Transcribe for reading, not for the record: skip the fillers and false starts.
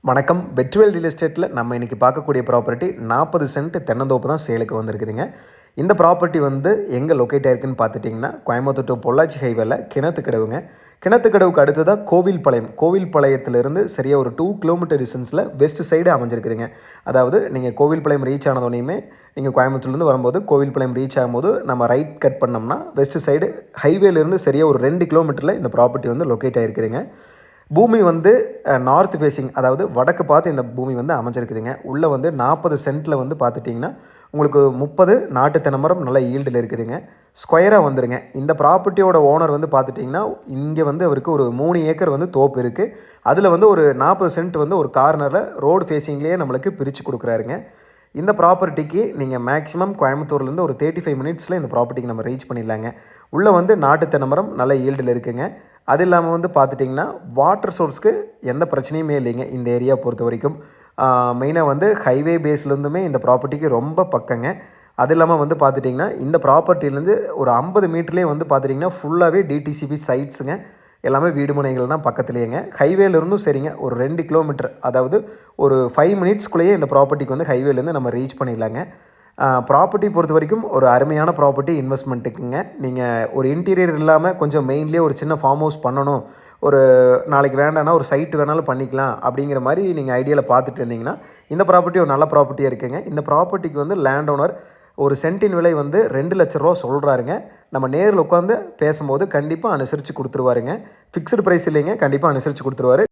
வணக்கம். வெற்றிவேல் ரியல் எஸ்டேட்டில் நம்ம இன்றைக்கி பார்க்கக்கூடிய ப்ராப்பர்ட்டி 40 சென்ட் தென்னந்தோப்பு தான் சேலுக்கு வந்திருக்குதுங்க. இந்த ப்ராப்பர்ட்டி வந்து எங்கே லொக்கேட் ஆயிருக்குன்னு பார்த்துட்டிங்கன்னா, கோயம்புத்தூர் டு பொள்ளாச்சி ஹைவேல கிணத்துக்கடவுங்க. கிணத்துக்கடவுக்கு அடுத்ததாக கோவில்பாளையம். கோவில்பாளையத்திலிருந்து சரியாக ஒரு 2 கிலோமீட்டர் டிஸ்டன்ஸில் வெஸ்ட் சைடு அமைஞ்சிருக்குதுங்க. அதாவது நீங்கள் கோவில்பாளையம் ரீச் ஆனதோனையுமே நீங்கள் கோயம்புத்தூர்லேருந்து வரும்போது கோவில்பாளையம் ரீச் ஆகும்போது நம்ம ரைட் கட் பண்ணோம்னா வெஸ்ட் சைடு ஹைவேலேருந்து சரியாக ஒரு 2 கிலோமீட்டரில் இந்த ப்ராப்பர்ட்டி வந்து லொக்கேட் ஆகிருக்குதுங்க. பூமி வந்து நார்த் ஃபேஸிங், அதாவது வடக்கு பார்த்து இந்த பூமி வந்து அமைஞ்சிருக்குதுங்க. உள்ளே வந்து 40 சென்ட்டில் வந்து பார்த்துட்டிங்கன்னா உங்களுக்கு 30 நாட்டு தென்னமரம் நல்ல ஈல்டில் இருக்குதுங்க. ஸ்கொயராக வந்துருங்க. இந்த ப்ராப்பர்ட்டியோட ஓனர் வந்து பார்த்துட்டிங்கன்னா இங்கே வந்து அவருக்கு ஒரு 3 ஏக்கர் வந்து தோப்பு இருக்குது. அதில் வந்து ஒரு 40 சென்ட் வந்து ஒரு கார்னரில் ரோடு ஃபேஸிங்லேயே நம்மளுக்கு பிரித்து கொடுக்குறாருங்க. இந்த ப்ராப்பர்ட்டிக்கு நீங்கள் மேக்ஸிமம் கோயம்புத்தூர்லேருந்து ஒரு 35 மினிட்ஸில் இந்த ப்ராப்பர்ட்டிக்கு நம்ம ரீச் பண்ணிடலாங்க. உள்ளே வந்து நாட்டு தென்னமரம் நல்ல ஈல்டில் இருக்குங்க. அது இல்லாமல் வந்து பார்த்துட்டிங்கன்னா வாட்டர் சோர்ஸ்க்கு எந்த பிரச்சனையுமே இல்லைங்க இந்த ஏரியா பொறுத்த வரைக்கும். மெயினாக வந்து ஹைவே பேஸ்லேருந்துமே இந்த ப்ராப்பர்ட்டிக்கு ரொம்ப பக்கங்க. அது இல்லாமல் வந்து பார்த்துட்டிங்கன்னா இந்த ப்ராப்பர்ட்டிலேருந்து ஒரு 50 மீட்டர்லேயே வந்து பார்த்துட்டிங்கன்னா ஃபுல்லாகவே டிடிசிபி சைட்ஸுங்க. எல்லாமே வீடு முனைகள் தான் பக்கத்துலேயேங்க. ஹைவேலேருந்தும் சரிங்க ஒரு 2 கிலோமீட்டர், அதாவது ஒரு 5 மினிட்ஸ்குள்ளேயே இந்த ப்ராப்பர்ட்டிக்கு வந்து ஹைவேலேருந்து நம்ம ரீச் பண்ணிடலாங்க. ப்ராப்பர்ட்டி பொறுத்த வரைக்கும் ஒரு அருமையான ப்ராப்பர்ட்டி இன்வெஸ்ட்மெண்ட்டுக்குங்க. நீங்கள் ஒரு இன்டீரியர் இல்லாமல் கொஞ்சம் மெயின்லேயே ஒரு சின்ன ஃபார்ம் ஹவுஸ் பண்ணணும், ஒரு நாளைக்கு வேண்டாம்னா ஒரு சைட்டு வேணாலும் பண்ணிக்கலாம் அப்படிங்கிற மாதிரி நீங்கள் ஐடியாவில் பார்த்துட்டு இருந்தீங்கன்னா இந்த ப்ராப்பர்ட்டி ஒரு நல்ல ப்ராப்பர்ட்டியாக இருக்குங்க. இந்த ப்ராப்பர்ட்டிக்கு வந்து லேண்ட் ஓனர் ஒரு சென்ட்டின் விலை வந்து 2 லட்ச ரூபா சொல்கிறாருங்க. நம்ம நேரில் உட்காந்து பேசும்போது கண்டிப்பாக அனுசரித்து கொடுத்துருவாருங்க. ஃபிக்ஸ்டு ப்ரைஸ் இல்லைங்க, கண்டிப்பாக அனுசரித்து கொடுத்துருவாரு.